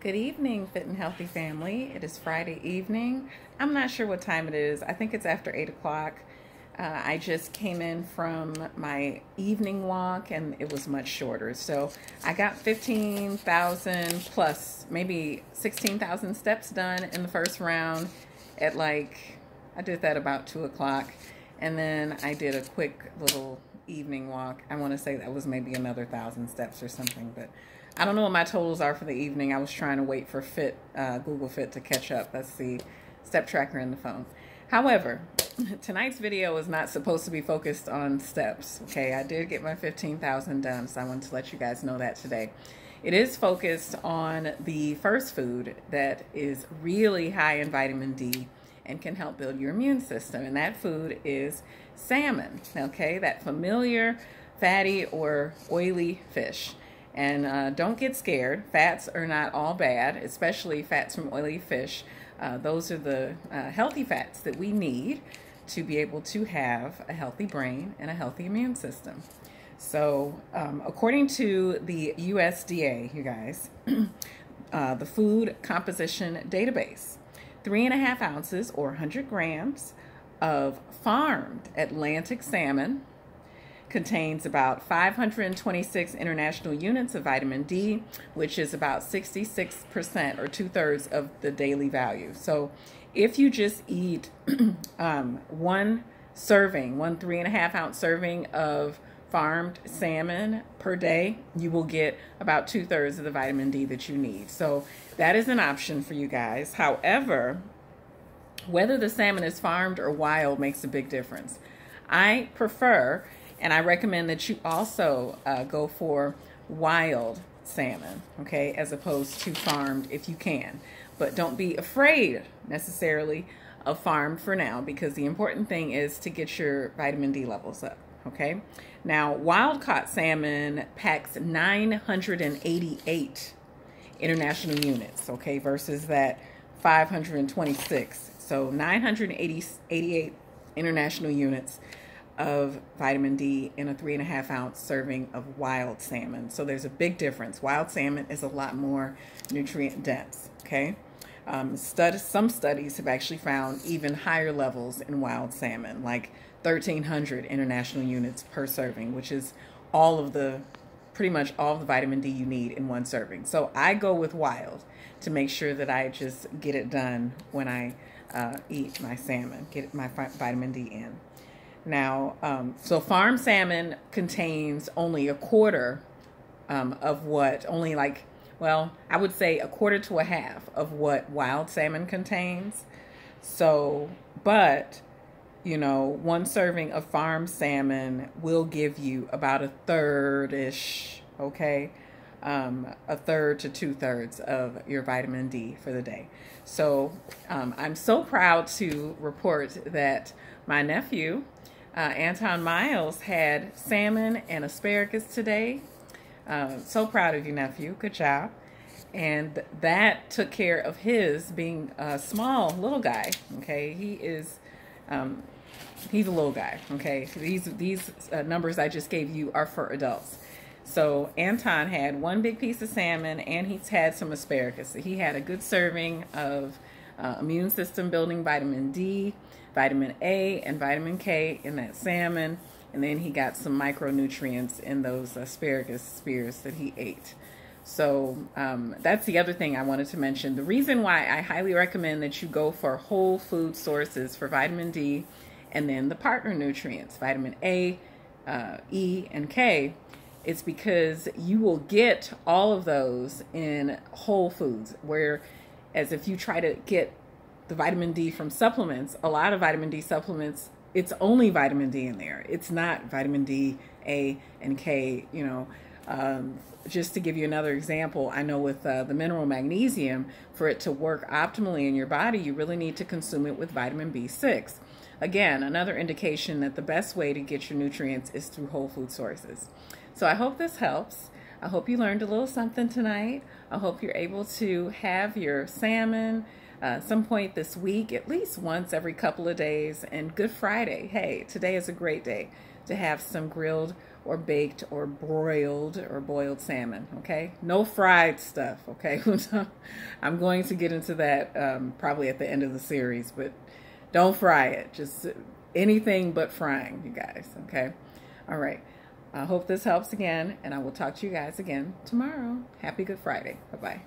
Good evening, Fit and Healthy family. It is Friday evening. I'm not sure what time it is. I think it's after 8 o'clock. I just came in from my evening walk and it was much shorter. So I got 15,000 plus, maybe 16,000 steps done in the first round at I did that about 2 o'clock. And then I did a quick little evening walk. I want to say that was maybe another 1,000 steps or something, but I don't know what my totals are for the evening. I was trying to wait for Google Fit to catch up. That's the step tracker in the phone. However, tonight's video is not supposed to be focused on steps. Okay, I did get my 15,000 done, so I wanted to let you guys know that today. It is focused on the first food that is really high in vitamin D and can help build your immune system, and that food is salmon. Okay, that familiar fatty or oily fish. And don't get scared. Fats are not all bad, especially fats from oily fish. Those are the healthy fats that we need to be able to have a healthy brain and a healthy immune system. So according to the USDA, you guys, the Food Composition Database, 3.5 ounces or 100 grams of farmed Atlantic salmon contains about 526 international units of vitamin D, which is about 66% or 2/3 of the daily value. So if you just eat one 3.5 ounce serving of farmed salmon per day, you will get about 2/3 of the vitamin D that you need. So that is an option for you guys. However, whether the salmon is farmed or wild makes a big difference. I prefer, and I recommend that you also go for wild salmon, okay, as opposed to farmed if you can. But don't be afraid necessarily of farmed for now, because the important thing is to get your vitamin D levels up, okay? Now, wild caught salmon packs 988 international units, okay, versus that 526. So 988 international units of vitamin D in a 3.5 ounce serving of wild salmon. So there's a big difference. Wild salmon is a lot more nutrient dense, okay? Some studies have actually found even higher levels in wild salmon, like 1,300 international units per serving, which is pretty much all of the vitamin D you need in one serving. So I go with wild to make sure that I just get it done when I eat my salmon, get my vitamin D in. Now, so farm salmon contains only a quarter of what, I would say a quarter to a half of what wild salmon contains. So, but, you know, one serving of farm salmon will give you about 1/3-ish, okay? 1/3 to 2/3 of your vitamin D for the day. So I'm so proud to report that my nephew, Antone Miles, had salmon and asparagus today. So proud of you, nephew. Good job. And that took care of his being a small little guy. Okay, he's a little guy. Okay, these numbers I just gave you are for adults. So Antone had one big piece of salmon and he's had some asparagus. So he had a good serving of immune system building vitamin D, vitamin A, and vitamin K in that salmon. And then he got some micronutrients in those asparagus spears that he ate. So that's the other thing I wanted to mention. The reason why I highly recommend that you go for whole food sources for vitamin D and then the partner nutrients, vitamin A, E, and K, it's because you will get all of those in whole foods, whereas if you try to get the vitamin D from supplements, a lot of vitamin D supplements, it's only vitamin D in there. It's not vitamin D, A, and K, you know. Just to give you another example, I know with the mineral magnesium, for it to work optimally in your body, you really need to consume it with vitamin B6. Again, another indication that the best way to get your nutrients is through whole food sources. So I hope this helps. I hope you learned a little something tonight. I hope you're able to have your salmon some point this week, at least once every couple of days. And Good Friday. Hey, today is a great day. to have some grilled or baked or broiled or boiled salmon, okay? No fried stuff, okay? I'm going to get into that probably at the end of the series, but don't fry it. Just anything but frying, you guys, okay? All right. I hope this helps again, and I will talk to you guys again tomorrow. Happy Good Friday. Bye-bye.